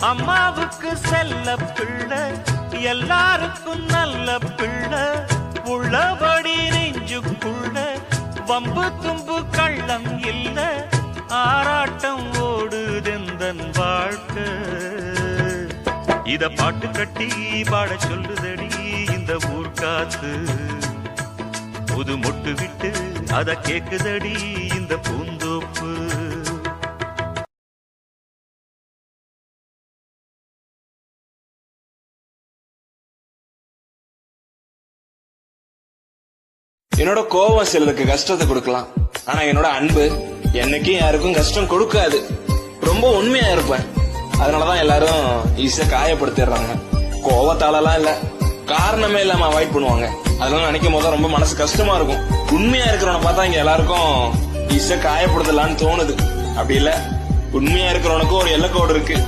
அம்மாவுக்கு செல்ல பிள்ளை, எல்லாருக்கும் நல்ல பிள்ளை. உள்ளபடி நெஞ்சுக்குள்ள வம்பு தும்பு கள்ளம் இல்ல. ஆராட்டம் ஓடுதெந்தன் வாழ்க்கை. இத பாட்டு கட்டி பாட சொல்லுதடி இந்த ஊர் காத்து. புது மொட்டு விட்டு அத கேக்குதடி இந்த பூந்தோப்பு. என்னோட கோபம் சிலருக்கு கஷ்டத்தை கொடுக்கலாம், ஆனா என்னோட அன்பு என்னைக்கும் யாருக்கும் கஷ்டம் கொடுக்காது. ரொம்ப உண்மையா இருப்பேன். அதனாலதான் எல்லாரும் ஈஸியா காயப்படுத்திடுறாங்க. கோவத்தாலலாம் இல்ல, காரணமே இல்லாம அவாய்ட் பண்ணுவாங்க. அதெல்லாம் நினைக்கும் போது ரொம்ப மனசு கஷ்டமா இருக்கும். உண்மையா இருக்கிறவனை பார்த்தா இங்க எல்லாருக்கும் ஈஸியா காயப்படுத்தலான்னு தோணுது. அப்படி இல்ல, உண்மையா இருக்கிறவனுக்கும் ஒரு எல்லைக்கோடு இருக்கு.